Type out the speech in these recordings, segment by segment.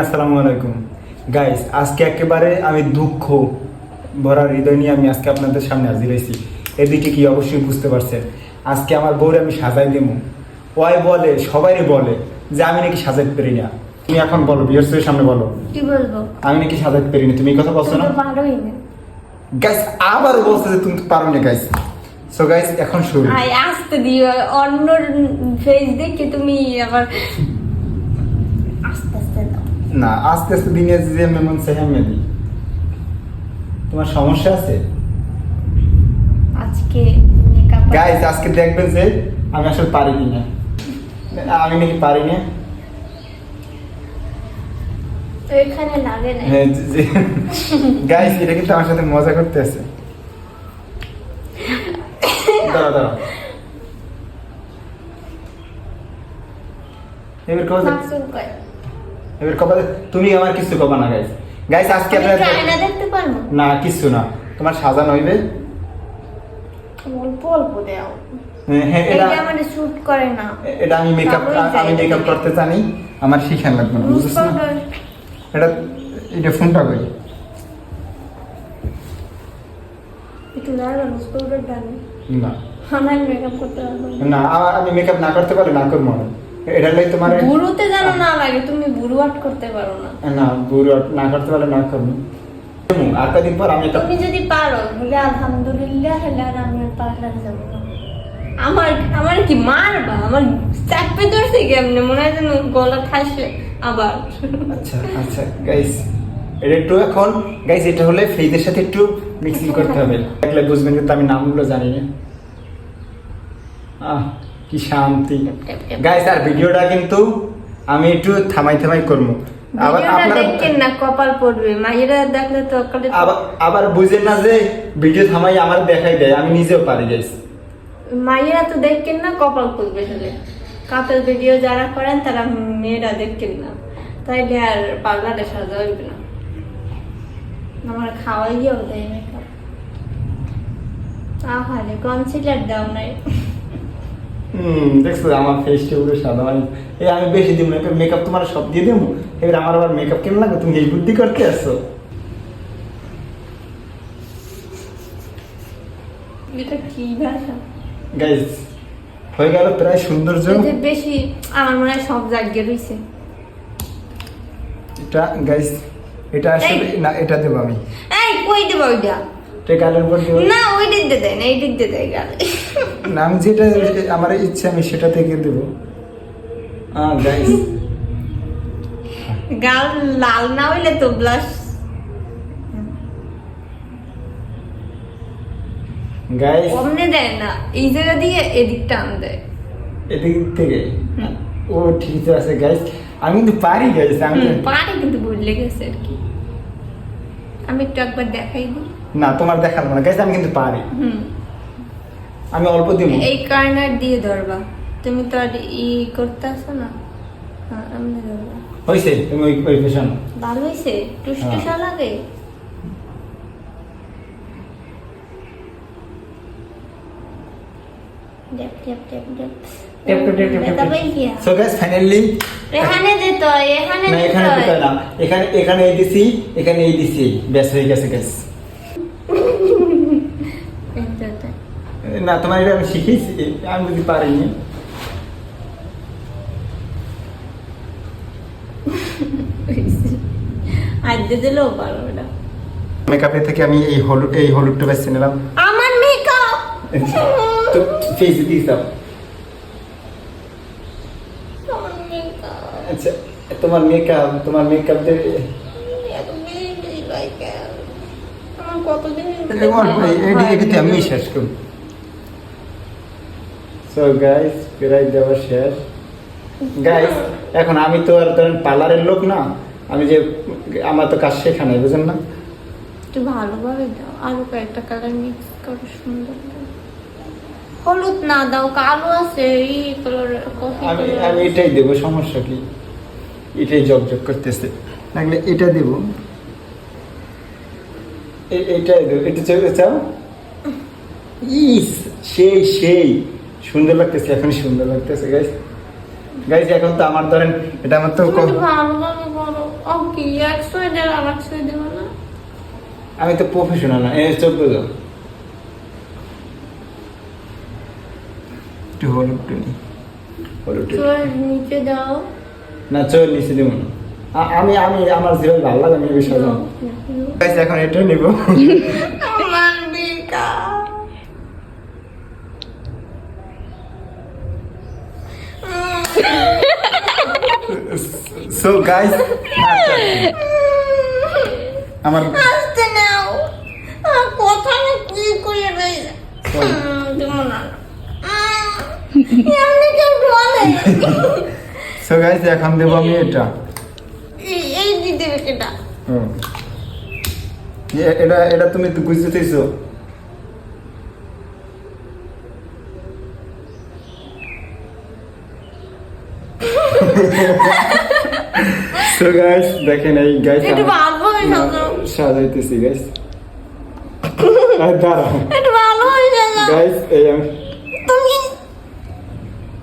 আসসালামু আলাইকুম গাইস, আজকে একেবারে আমি দুঃখ ভরা হৃদয় নিয়ে আমি আজকে আপনাদের সামনে হাজির হয়েছি। এদিকে কি অবশ্যই বুঝতে পারছেন, আজকে আমার বউরে আমি সাজাই দেবো। ওই বলে, সবাই বলে যে আমি নাকি সাজাইতে পারি না। তুমি এখন বলো, ভিউয়ার্সদের সামনে বলো কি বলবো? আমি নাকি সাজাইতে পারি না। তুমি এই কথা বলছো না গাইস? আবার বলছো যে তুমি পারো না গাইস। সো গাইস এখন শুরু। আই আস্তে দিও, অন্য ফেস দেখে তুমি আবার আস্তে আস্তে দাও। না, আস্তে আস্তে দিনে যে মেমন সেহামে দিই। তোমার সমস্যা আছে আজকে মেকআপ গাইস? আজকে দেখবেন যে আমি আসলে পারি কিনা। আমি নাকি পারি না। এখানে লাগে না। গাইস এটা কিন্তু আমার সাথে মজা করতে আছে। দাঁড়া দাঁড়া, এবার কবে মাসুম কয় এবার কবে তুমি আমার কিছু কবা না গাইস। গাইস আজকে আমি আপনারা আয়না দেখতে পারবো না, কিছু না, তোমার সাজানো হইবে। অল্প অল্প দাও। হ্যাঁ, এটা মানে শুট করে না। এটা আমি মেকআপ করতে জানি, আমার শিখান লাগবে না, বুঝছিস না? এটা এটা ফোনটা কই? একটু দাঁড়া, লুজ পাউডার দাও না আমার মেকআপ করতে পারবো না, আমি মেকআপ না করতে পারি, না করবো না। এটা লাই তোমার বুড়োতে জানো না লাগে, তুমি বুড়ো আট করতে পারো না। না, বুড়ো না করতে পারলে না করবো। আর কদিন পর আমি এটা তুমি যদি পারো বলে আলহামদুলিল্লাহ, হলে আর আমি আর পারলাম যাবো না। আমার কি মারবা? আমার চাপে ধরছে কেমনে, মনে হয় যেন গলা ঠাসে আবার। আচ্ছা আচ্ছা গাইস, এটা একটু এখন গাইস এটা হলে ফ্রিজের সাথে একটু মিক্সিং করতে হবে, দেখলে বুঝবেন। কিন্তু আমি নামগুলো জানি না। কি শান্তি গাইস। আর ভিডিওটা কিন্তু আমি একটু থামাই করবো। আবার আপনারা দেখেন না, কপাল পড়বে। মায়েরা দেখলে তো আবার বুঝেন না যে ভিডিও থামাই আমার দেখাই দেয়, আমি নিজেও পারি গাইস। মায়েরা তো দেখেন না, কপাল পড়বে। হলে কাপেল ভিডিও যারা করেন তারা মেয়েরা দেখেন না, তাইলে আর পার্লারে সাজা হইবে না। আমার খাওয়াইয়াও দেয় মেকআপ। আহারে কনসিলার দাও নাই। দেখছো আমার ফেসটা পুরো সাদা। এই আমি বেশি দিব না, মেকআপ তোমার সব দিয়ে দেবো। এবার আমার আবার মেকআপ কেন লাগবে? তুমি এই বুদ্ধি করতে আসছো। এটা কি ভাষা গাইস হয়ে গেল প্রায় সৌন্দর্য। বেশি আমার মনে হয় সব জায়গায় রয়েছে। এটা গাইস, এটা আসলে না, এটা দেবো আমি। এই কই দেব ওইটা? এটা গালের উপর দেবো না, ওই দিক দিয়ে দেয় না, এই দিক দিয়ে দেয় গালে। না, আমি যেটা আমার ইচ্ছে আমি সেটা থেকে দেবো। গাইস গাল লাল না হইলে তো ব্লাশ। গাইস অমনে দেয় না, এই জায়গা দিয়ে এদিকটা আন দেয়। এদিক থেকে ও ঠিক আছে গাইস। আমি কিন্তু পারি গাইস, আমি পারি কিন্তু বললে গেছে আর কি। আমি একটু একবার দেখাই দিই। না, তোমার দেখাবো না গাইস, আমি কিন্তু পারি। আমি অল্প দিব। এই কর্নার দিয়ে ধরবা, তুমি তো আর ই করতেছো না। হ্যাঁ, আমি ধরবা। হইছে, তুমি ওই পেছন ভালো হইছে, টুসটুসা লাগে। ড্যাপ ড্যাপ ড্যাপ ড্যাপ। সো গাইস ফাইনালি এখানে দিত, এখানে না, এখানে দিত। দিতে না, এখানে এই দিছি, এখানে এই দিছি, ব্যাস হয়ে গেছে গাইস। না, তোমার এটা আমি শিখেছি, আমি যদি পারিনি। আজ দিলেও পারো না। মেকআপে থেকে আমি এই হলুদটা বেছে নিলাম। আমার মেকআপ তো ফেস দিয়ে দাও। আচ্ছা, তোমার মেকআপ দেবে। এটাতে আমি শেষ করব। সো গাইস প্রায় দেওয়া শেষ গাইস। এখন আমি তো আর ধরেন পার্লারের লোক না, আমি যে আমার তো কাজ শেখা নাই, বুঝেন না? একটু ভালোভাবে দাও, আরো কয়েকটা কালার মিক্স করো, সুন্দর দাও। হলুদ না দাও, কালো আছে এই কালার, কফি কালার। আমি এটাই দেবো, সমস্যা কি? এটাই জগজগ করতেছে, লাগলে এটা দেব। এটাই দেবো, এটা চাও। ইস সেই সুন্দর লাগতেছে, এখন সুন্দর লাগতেছে গাইস। এখন তো আমার ধরেন এটা আমার তো ভালোভাবে করো। ও কি 100 এর আর 100 দেব না? আমি তো প্রফেশনাল না, এই চোখ বুঝো একটু হলুদ টুনি হলুদ টুনি। চোর নিচে দাও। না চোখ নিচে দেবো না। আমি আমি আমার যেভাবে ভালো লাগে আমি বিষয় দাও। এখন এটা নিব। আমার বিকা। সো গাইস আমার আসতে নাও। কথা না কি করে রই। তুমি না। এমনি কেন বলে? সো গাইস এখন দেব আমি এটা। এই দিতে এটা। হুম। এটা এটা তুমি বুঝতেছো? সো গাইস দেখেন এই গাইস একটু ভালো হয়ে যাও। সাজাইতেছি গাইস। দাঁড়াও একটু ভালো হয়ে যাও। গাইস এই আমি তুমি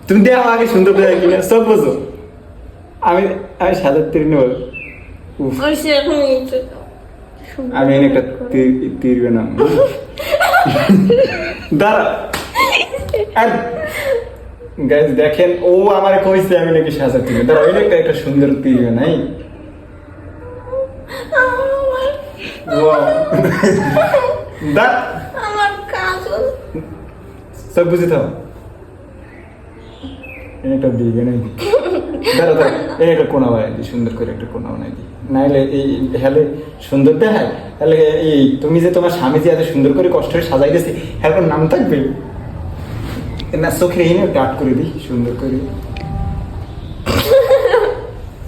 তুমি দেখো আগে সুন্দর করে কিনা সব বুঝো। আমি আমি সাজাতে নেব। উফ ওই সেরকম নিচে দাও। আমি এনে একটা তীর বানাম। দাঁড়া আর গাইস দেখেন ও আমার কইছে আমি নাকি সাজাতে নেব। দাঁড়া ওই একটা সুন্দর তীর বানাই। ওয়াও দা আমার কাজল। সব বুঝে থাও। এটা দিবে নাই। দাঁড়া দাঁড়া এই একটা কোনা বানাই দি, সুন্দর করে একটা কোনা বানাই দি। নাইলে এই হেলে সুন্দর দেখায়। তাহলে এই তুমি যে তোমার স্বামী যে এত সুন্দর করে কষ্ট করে সাজাই দিয়েছে এর নাম থাকবে না? চোখে এনে ডাট করে দিই সুন্দর করে।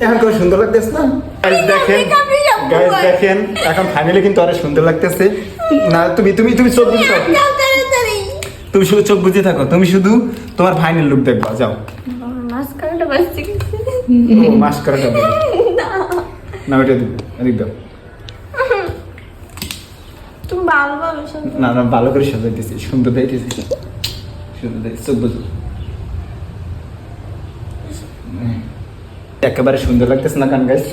এখন খুব সুন্দর লাগতেছে না? গাইস দেখেন গাইস দেখেন এখন ফাইনালি কিন্তু আরো সুন্দর লাগতেছে না? তুমি তুমি তুমি চোখ বুঝে থাকো, তুমি শুধু চোখ বুঝে থাকো, তুমি শুধু তোমার ফাইনাল লুক দেখবা। যাও মাস্কারাটা বাজছে গেছে। মাস্কারাটা দাও না, ওইটা দিব এদিক দাও। তুমি ভালোভাবে সাজাও। না না ভালো করে সাজাইতেছি, সুন্দর দেখতেছি, সুন্দর দেখতেছি, চোখ বুঝো। একেবারে সুন্দর লাগতেছে না? গান গাইস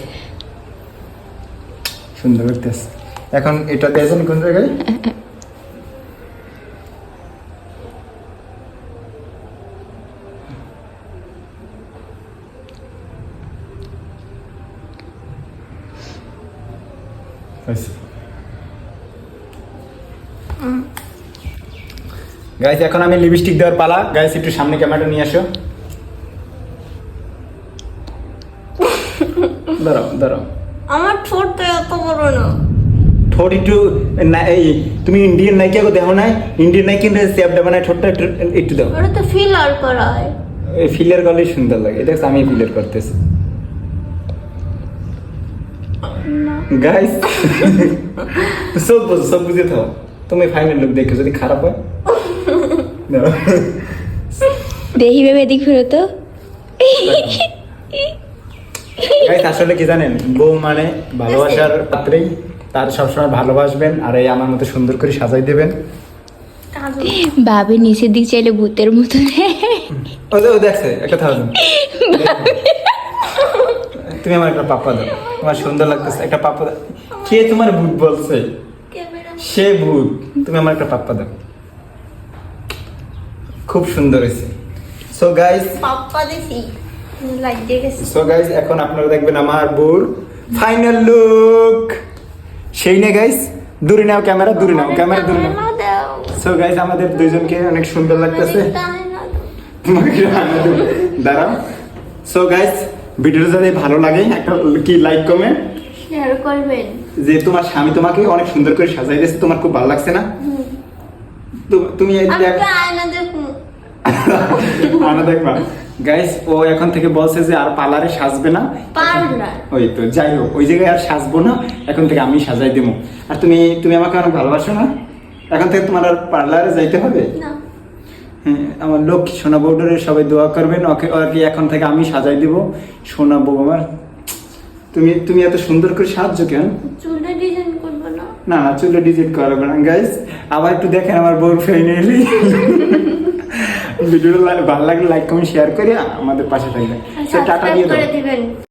সুন্দর লাগতেছে। এখন এটা দিয়েছেন কোন জায়গায়? গাইস এখন আমি লিপস্টিক দেওয়ার পালা। গাইস একটু সামনে ক্যামেরাটা নিয়ে আসো। দাঁড়াও দাঁড়াও। আমার ঠোঁট তো এত বড় না। ঠোঁট একটু না, এই তুমি ইন্ডিয়ান নায়িকা গো দেখো না? ইন্ডিয়ান নায়িকা শেপটা বানায় ঠোঁটটা একটু একটু দাও। ওটা তো ফিলার করা হয়। এই ফিলার করলেই সুন্দর লাগে। এটা আমি ফিলার করতেছি না গাইস। সব বুঝে থাও। তুমি ফাইনাল লুক দেখো, যদি খারাপ হয় দাঁড়াও। দেখি ভেবে এদিক ফেরো তো। গাইস আসলে কি জানেন, বউ মানে ভালোবাসার পাত্রেই, তার সবসময় ভালোবাসবেন আর এই আমার মতো সুন্দর করে সাজাই দেবেন। কাজল ভাবি নিচের দিক চাইলে ভূতের মতো। ও দেখছে একটা থাউজেন্ড। তুমি আমার একটা পাপ্পা দাও, তোমার সুন্দর লাগতেছে, একটা পাপ্পা দাও। কে তোমার ভূত বলছে? ক্যামেরা সে ভূত। তুমি আমার একটা পাপ্পা দাও, খুব সুন্দর হয়েছে। সো গাইস পাপ্পা দেখি লাইট দিয়ে গেছে। সো গাইস এখন আপনারা দেখবেন আমার বউর ফাইনাল লুক। সেই না গাইস, দূরে নাও ক্যামেরা, দূরে নাও ক্যামেরা, দূরে নাও। সো গাইস আমাদের দুইজনকে অনেক সুন্দর লাগতেছে। তোমাকে দাঁড়াও। সো গাইস ভিডিওটা যদি ভালো লাগে একটা কি লাইক কমেন্ট শেয়ার করবেন। যে তোমার স্বামী তোমাকে অনেক সুন্দর করে সাজাই দিয়েছে, তোমার খুব ভালো লাগছে না? তুমি আমি তো আয়না দেখবো। আনা দেখবা। গাইস ও এখন থেকে বলছে যে আর পার্লারে সাজবে না। পার্লার ওই তো যাই হোক, ওই জায়গায় আর সাজবো না, এখন থেকে আমি সাজাই দেবো। আর তুমি তুমি আমাকে অনেক ভালোবাসো না? এখন থেকে তোমার আর পার্লারে যাইতে হবে না। হ্যাঁ, আমার লক্ষ্মী সোনা বউডারে সবাই দোয়া করবেন। ওকে ওকে এখন থেকে আমি সাজাই দিব। সোনা বউ আমার, তুমি তুমি এত সুন্দর করে সাহায্য কেন? চুলে ডিজাইন করবো না? না না চুলে ডিজিট করবে না। গাইস আবার একটু দেখেন আমার বউর ফাইনালি। ভিডিওটা ভালো লাগলে লাইক কমেন্ট শেয়ার করে আমাদের পাশে থাকবেন। টাটা দিয়ে সাবস্ক্রাইব দাও। করে দিবেন।